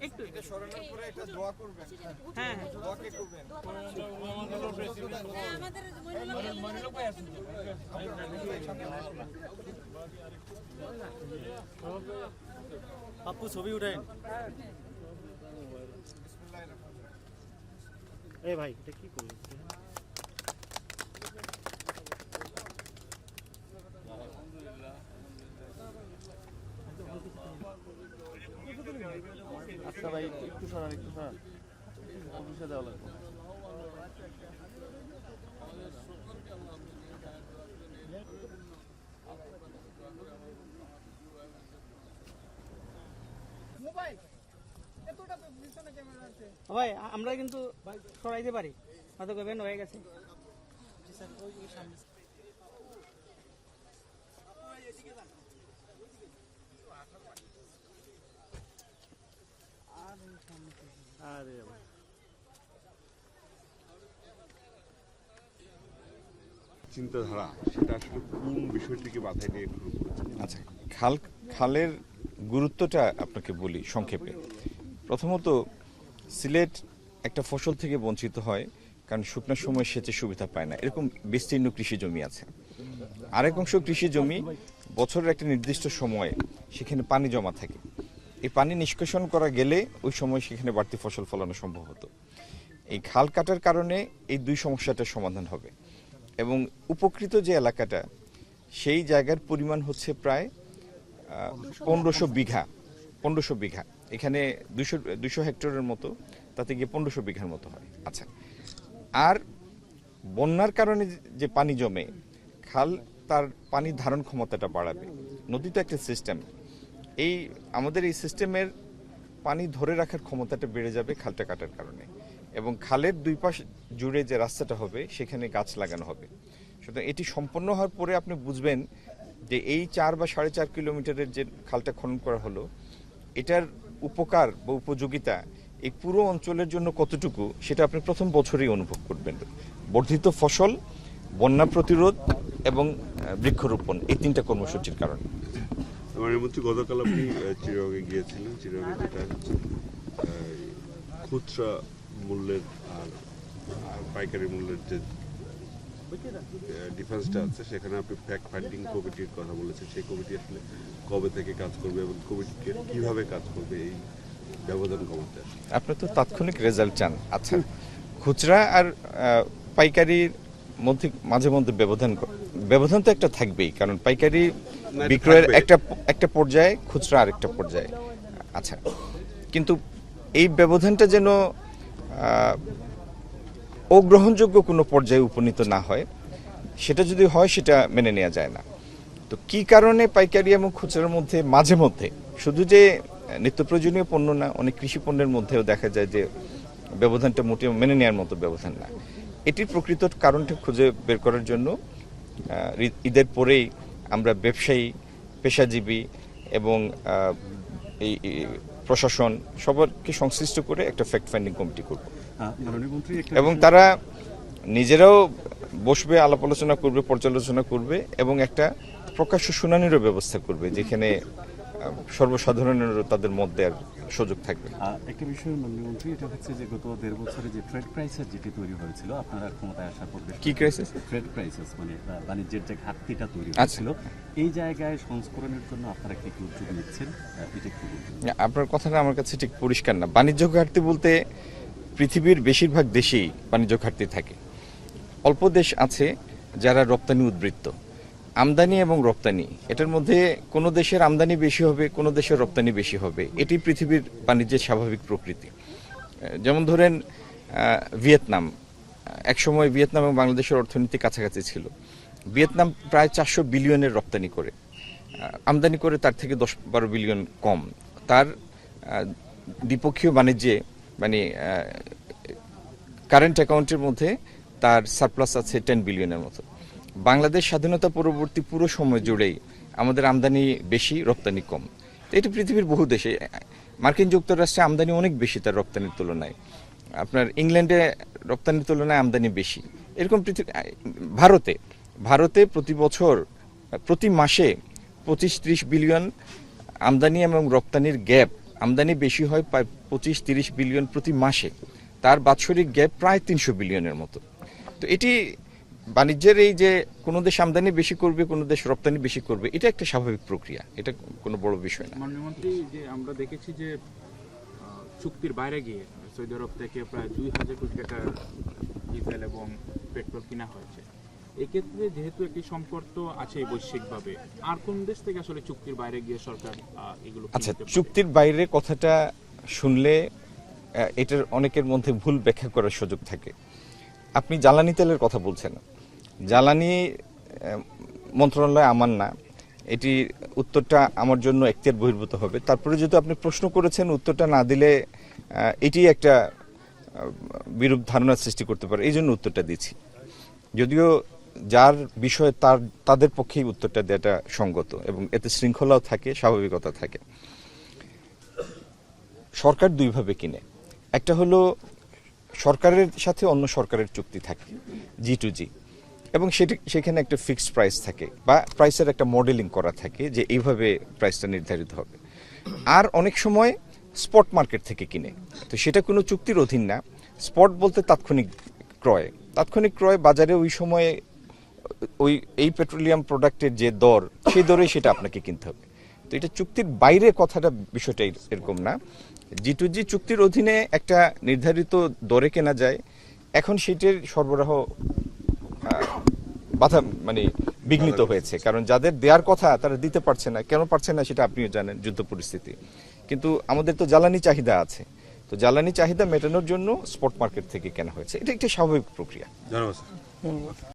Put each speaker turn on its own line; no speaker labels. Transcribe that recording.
একটু এটা সরানোর পরে একটা দোয়া করবেন। হ্যাঁ দোয়া কে করবেন? আমাদের মনিলক ভাই আছেন।
আপু ছবি উঠাইন। এ ভাই এটা কি করলি?
আচ্ছা ভাই একটু সরান অফিসে দেওয়া লাগবে।
ভাই আমরা কিন্তু সরাইতে পারি, হয়তো কবেন হয়ে গেছে।
আরে
চিন্তাধারা সেটা আসলে কোন বিষয়টিকে মাথায় নিয়ে শুরু করেছে?
আচ্ছা, খালের গুরুত্বটা আপনাকে বলি সংক্ষেপে। প্রথমত সিলেট একটা ফসল থেকে বঞ্চিত হয় কারণ শুকনোর সময় সেচের সুবিধা পায় না, এরকম বিস্তীর্ণ কৃষি জমি আছে। আরেক অংশ কৃষি জমি বছরের একটা নির্দিষ্ট সময়ে সেখানে পানি জমা থাকে, এই পানি নিষ্কাশন করা গেলে ওই সময় সেখানে বাড়তি ফসল ফলানো সম্ভব হতো। এই খাল কাটার কারণে এই দুই সমস্যাটার সমাধান হবে এবং উপকৃত যে এলাকাটা সেই জায়গার পরিমাণ হচ্ছে প্রায় 1500 বিঘা। এখানে 200 হেক্টরের মতো, তাতে গিয়ে 1500 বিঘার মতো হয়। আচ্ছা, আর বন্যার কারণে যে পানি জমে, খাল তার পানি ধারণ ক্ষমতাটা বাড়াবে। নদী তো একটা সিস্টেম, আমাদের এই সিস্টেমের পানি ধরে রাখার ক্ষমতাটা বেড়ে যাবে খালটা কাটার কারণে। এবং খালের দুই পাশ জুড়ে যে রাস্তাটা হবে সেখানে গাছ লাগানো হবে। সুতরাং এটি সম্পন্ন হওয়ার পরে আপনি বুঝবেন যে এই 4 বা 4.5 কিলোমিটারের যে খালটা খনন করা হলো, এটার উপকার বা উপযোগিতা এই পুরো অঞ্চলের জন্য কতটুকু সেটা আপনি প্রথম বছরেই অনুভব করবেন। বর্ধিত ফসল, বন্যা প্রতিরোধ এবং বৃক্ষরোপণ, এই 3টা কর্মসূচির কারণে।
মন্ত্রী গতকাল আপনি চিরাগে গিয়েছিলেন। চিরাগে যেটা হচ্ছে খুচরা মূল্যের আর পাইকারি মূল্যের যে ডিফারেন্সটা আছে, সেখানে আপনি ফ্যাক্ট ফাইন্ডিং কমিটির কথা বলেছেন। সেই কমিটি আসলে কবে থেকে কাজ করবে এবং কমিটিকে কিভাবে কাজ করবে এই ব্যবধান কমাতে?
আপনি তো তাৎক্ষণিক রেজাল্ট চান। আচ্ছা, খুচরা আর পাইকারির মধ্যে মাঝে মধ্যে ব্যবধান তো একটা থাকবেই, কারণ পাইকারি বিক্রয়ের একটা পর্যায়ে, খুচরা আরেকটা পর্যায়ে। আচ্ছা, কিন্তু এই ব্যবধানটা যেন অগ্রহণযোগ্য কোনো পর্যায়ে উপনীত না হয়, সেটা যদি হয় সেটা মেনে নেওয়া যায় না। তো কি কারণে পাইকারি এবং খুচরার মধ্যে মাঝে মধ্যে, শুধু যে নিত্য প্রয়োজনীয় পণ্য না, অনেক কৃষি পণ্যের মধ্যেও দেখা যায় যে ব্যবধানটা মোটেও মেনে নেওয়ার মতো ব্যবধান না। এটির প্রকৃত কারণটা খুঁজে বের করার জন্য ঈদের পরেই আমরা ব্যবসায়ী, পেশাজীবী এবং এই প্রশাসন সবাইকে সংশ্লিষ্ট করে একটা ফ্যাক্ট ফাইন্ডিং কমিটি করব এবং তারা নিজেরাও বসবে, আলাপ আলোচনা করবে, পর্যালোচনা করবে এবং একটা প্রকাশ্য শুনানিরও ব্যবস্থা করবে, যেখানে সর্বসাধারণেরও তাদের মত দেওয়ার সুযোগ থাকবে।
একটা বিষয় মন্ত্রী, এটা হচ্ছে যে গত 1.5 বছরে যে ট্রেড ক্রাইসিস যেটি তৈরি হয়েছিল আপনারা ক্ষমতায় আসার পর,
কি ক্রাইসিস?
ট্রেড ক্রাইসিস মানে বাণিজ্যের যে ঘাটতিটা তৈরি হয়েছিল, এই জায়গায় সংস্করণের জন্য আপনারা কি উদ্যোগ নিচ্ছেন? এটা একটু
আপনার কথাটা আমার কাছে ঠিক পরিষ্কার না। বাণিজ্য ঘাটতি বলতে পৃথিবীর বেশিরভাগ দেশেই বাণিজ্য ঘাটতি থাকে। অল্প দেশ আছে যারা রপ্তানি উদ্বৃত্ত। আমদানি এবং রপ্তানি, এটার মধ্যে কোনো দেশের আমদানি বেশি হবে, কোনো দেশের রপ্তানি বেশি হবে, এটি পৃথিবীর বাণিজ্যের স্বাভাবিক প্রকৃতি। যেমন ধরেন ভিয়েতনাম, একসময় ভিয়েতনাম এবং বাংলাদেশের অর্থনীতি কাছাকাছি ছিল। ভিয়েতনাম প্রায় 400 বিলিয়নের রপ্তানি করে, আমদানি করে তার থেকে 10-12 বিলিয়ন কম। তার দ্বিপক্ষীয় বাণিজ্যে মানে কারেন্ট অ্যাকাউন্টের মধ্যে তার সারপ্লাস আছে 10 বিলিয়নের মতো। বাংলাদেশ স্বাধীনতা পরবর্তী পুরো সময় জুড়েই আমাদের আমদানি বেশি, রপ্তানি কম। তো এটি পৃথিবীর বহু দেশে, মার্কিন যুক্তরাষ্ট্রে আমদানি অনেক বেশি তার রপ্তানির তুলনায়, আপনার ইংল্যান্ডে রপ্তানির তুলনায় আমদানি বেশি। এরকম ভারতে প্রতি বছর প্রতি মাসে 25-30 বিলিয়ন আমদানি এবং রপ্তানির গ্যাপ আমদানি বেশি হয় প্রায় 25-30 বিলিয়ন প্রতি মাসে, তার বাৎসরিক গ্যাপ প্রায় 300 বিলিয়নের মতো। তো এটি বাণিজ্যের এই যে কোনো দেশ আমদানি বেশি করবে, কোনো দেশ রপ্তানি বেশি করবে, এটা একটা স্বাভাবিক প্রক্রিয়া, এটা কোনো বড় বিষয় না।
মাননীয় মন্ত্রী, যে আমরা দেখেছি যে চুক্তির বাইরে গিয়ে সৌদি আরব থেকে প্রায় 2000 কোটি টাকার ডিজেল এবং পেট্রোল কিনা হয়েছে। এক্ষেত্রে যেহেতু একটি সম্পর্ক তো আছে বৈশ্বিকভাবে, আর কোন দেশ থেকে আসলে চুক্তির বাইরে গিয়ে সরকার এগুলো
আচ্ছা,
কিনতে পারে?
চুক্তির বাইরে কথাটা শুনলে এটার অনেকের মধ্যে ভুল ব্যাখ্যা করার সুযোগ থাকে। আপনি জ্বালানি তেলের কথা বলছেন, জ্বালানি মন্ত্রণালয় আমার না, এটি উত্তরটা আমার জন্য এখতিয়ার বহির্ভূত হবে। তারপরে যদি আপনি প্রশ্ন করেছেন, উত্তরটা না দিলে এটি একটা বিরূপ ধারণার সৃষ্টি করতে পারে, এই জন্য উত্তরটা দিচ্ছি। যদিও যার বিষয়ে তাদের পক্ষেই উত্তরটা দেওয়াটা সঙ্গত এবং এতে শৃঙ্খলাও থাকে, স্বাভাবিকতা থাকে। সরকার দুইভাবে কিনে, একটা হলো সরকারের সাথে অন্য সরকারের চুক্তি থাকে G2G, এবং সেখানে একটা ফিক্সড প্রাইস থাকে বা প্রাইসের একটা মডেলিং করা থাকে যে এইভাবে প্রাইসটা নির্ধারিত হবে। আর অনেক সময় স্পট মার্কেট থেকে কিনে, তো সেটা কোনো চুক্তির অধীন না। স্পট বলতে তাৎক্ষণিক ক্রয়, বাজারে ওই সময়ে এই পেট্রোলিয়াম প্রোডাক্টের যে দর, সেই দরে সেটা আপনাকে কিনতে হবে। তো এটা চুক্তির বাইরে কথাটা, বিষয়টা এরকম না। G2G চুক্তির অধীনে একটা নির্ধারিত দরে কেনা যায়, এখন সেটির সরবরাহ বিঘ্নিত হয়েছে, কারণ যাদের দেওয়ার কথা তারা দিতে পারছে না। কেন পারছে না সেটা আপনিও জানেন, যুদ্ধ পরিস্থিতি। কিন্তু আমাদের তো জ্বালানি চাহিদা আছে, তো জ্বালানি চাহিদা মেটানোর জন্য স্পট মার্কেট থেকে কেনা হয়েছে, এটা একটা স্বাভাবিক প্রক্রিয়া।
ধন্যবাদ স্যার।